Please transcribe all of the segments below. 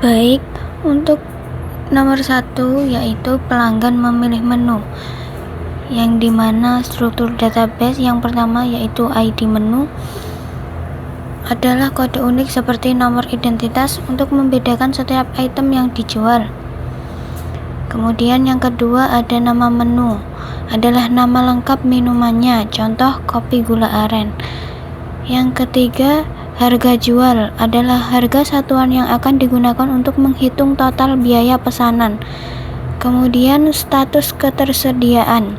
Baik, untuk nomor satu yaitu pelanggan memilih menu, yang dimana struktur database yang pertama yaitu ID menu adalah kode unik seperti nomor identitas untuk membedakan setiap item yang dijual. Kemudian yang kedua ada nama menu, adalah nama lengkap minumannya, contoh kopi gula aren. Yang ketiga, harga jual adalah harga satuan yang akan digunakan untuk menghitung total biaya pesanan. Kemudian status ketersediaan,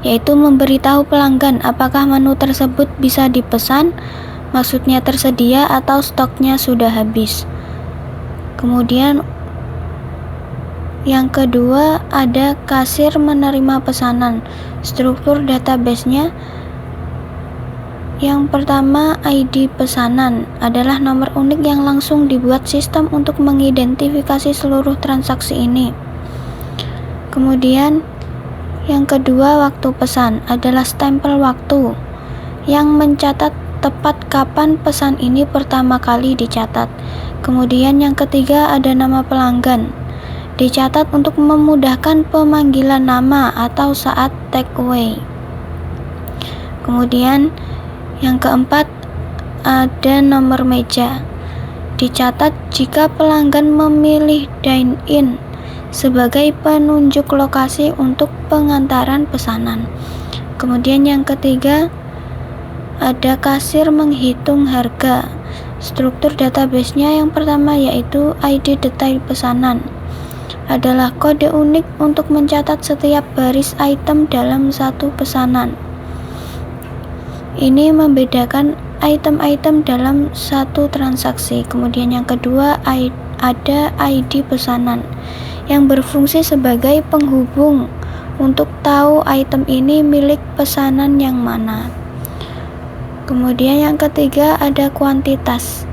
yaitu memberitahu pelanggan apakah menu tersebut bisa dipesan, maksudnya tersedia atau stoknya sudah habis. Kemudian yang kedua ada kasir menerima pesanan. Struktur database-nya yang pertama, ID pesanan adalah nomor unik yang langsung dibuat sistem untuk mengidentifikasi seluruh transaksi ini. Kemudian yang kedua, waktu pesan adalah stempel waktu yang mencatat tepat kapan pesan ini pertama kali dicatat. Kemudian yang ketiga ada nama pelanggan, dicatat untuk memudahkan pemanggilan nama atau saat take away. Kemudian yang keempat ada nomor meja, dicatat jika pelanggan memilih dine-in sebagai penunjuk lokasi untuk pengantaran pesanan. Kemudian yang ketiga ada kasir menghitung harga. Struktur database-nya yang pertama yaitu ID detail pesanan, adalah kode unik untuk mencatat setiap baris item dalam satu pesanan. Ini membedakan item-item dalam satu transaksi. Kemudian yang kedua ada ID pesanan yang berfungsi sebagai penghubung untuk tahu item ini milik pesanan yang mana. Kemudian yang ketiga ada kuantitas,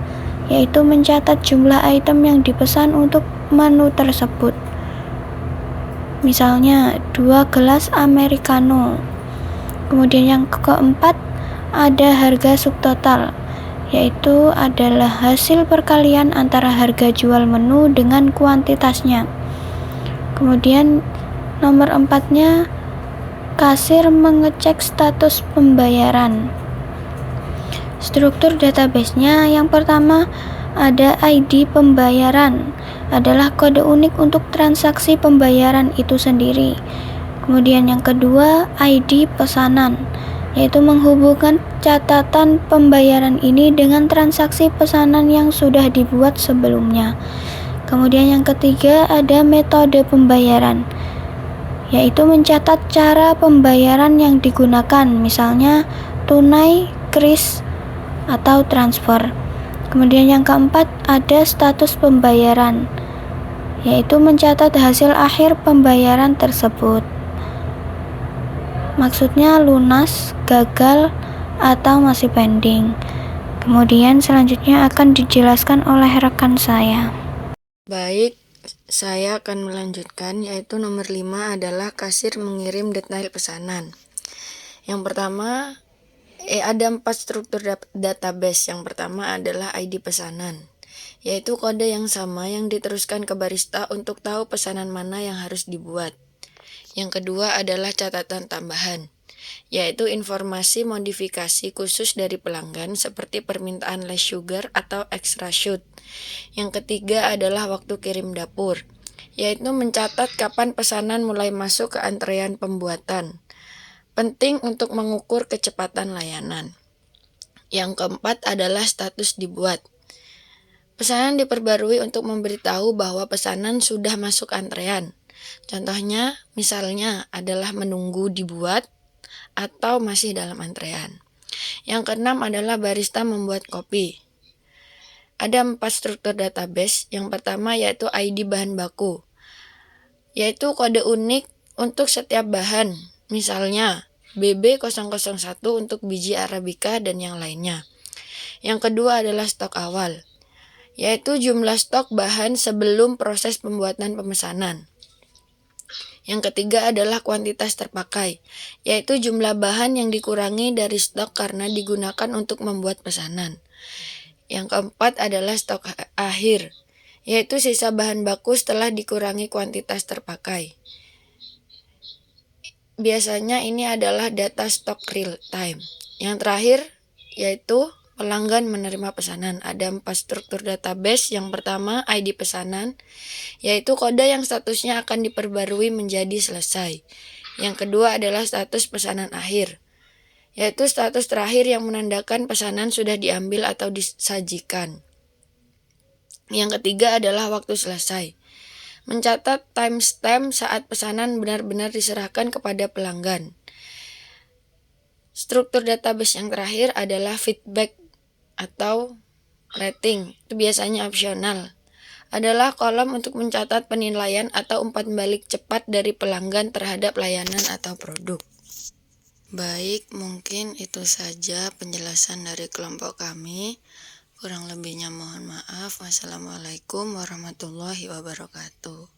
yaitu mencatat jumlah item yang dipesan untuk menu tersebut. Misalnya 2 gelas americano. Kemudian yang keempat ada harga subtotal, yaitu adalah hasil perkalian antara harga jual menu dengan kuantitasnya. Kemudian nomor 4-nya kasir mengecek status pembayaran. Struktur database-nya yang pertama ada ID pembayaran, adalah kode unik untuk transaksi pembayaran itu sendiri. Kemudian yang kedua ID pesanan, yaitu menghubungkan catatan pembayaran ini dengan transaksi pesanan yang sudah dibuat sebelumnya. Kemudian yang ketiga ada metode pembayaran, yaitu mencatat cara pembayaran yang digunakan, misalnya tunai, kris, atau transfer. Kemudian yang keempat ada status pembayaran, yaitu mencatat hasil akhir pembayaran tersebut, maksudnya lunas, gagal, atau masih pending. Kemudian selanjutnya akan dijelaskan oleh rekan saya. Baik, saya akan melanjutkan, yaitu nomor 5 adalah kasir mengirim detail pesanan. Yang pertama ada 4 struktur database. Yang pertama adalah ID pesanan, yaitu kode yang sama yang diteruskan ke barista untuk tahu pesanan mana yang harus dibuat. Yang kedua adalah catatan tambahan, yaitu informasi modifikasi khusus dari pelanggan seperti permintaan less sugar atau extra shoot. Yang ketiga adalah waktu kirim dapur, yaitu mencatat kapan pesanan mulai masuk ke antrean pembuatan. Penting untuk mengukur kecepatan layanan. Yang keempat adalah status dibuat. Pesanan diperbarui untuk memberitahu bahwa pesanan sudah masuk antrean. Contohnya, misalnya adalah menunggu dibuat atau masih dalam antrean. Yang keenam adalah barista membuat kopi. Ada 4 struktur database. Yang pertama yaitu ID bahan baku, yaitu kode unik untuk setiap bahan, misalnya BB001 untuk biji Arabica dan yang lainnya. Yang kedua adalah stok awal, yaitu jumlah stok bahan sebelum proses pembuatan pemesanan. Yang ketiga adalah kuantitas terpakai, yaitu jumlah bahan yang dikurangi dari stok karena digunakan untuk membuat pesanan. Yang keempat adalah stok akhir, yaitu sisa bahan baku setelah dikurangi kuantitas terpakai. Biasanya ini adalah data stok real time. Yang terakhir yaitu pelanggan menerima pesanan. Ada 4 struktur database. Yang pertama ID pesanan, yaitu kode yang statusnya akan diperbarui menjadi selesai. Yang kedua adalah status pesanan akhir, yaitu status terakhir yang menandakan pesanan sudah diambil atau disajikan. Yang ketiga adalah waktu selesai, mencatat timestamp saat pesanan benar-benar diserahkan kepada pelanggan. Struktur database yang terakhir adalah feedback atau rating, itu biasanya opsional. Adalah kolom untuk mencatat penilaian atau umpan balik cepat dari pelanggan terhadap layanan atau produk. Baik, mungkin itu saja penjelasan dari kelompok kami. Kurang lebihnya mohon maaf. Wassalamualaikum warahmatullahi wabarakatuh.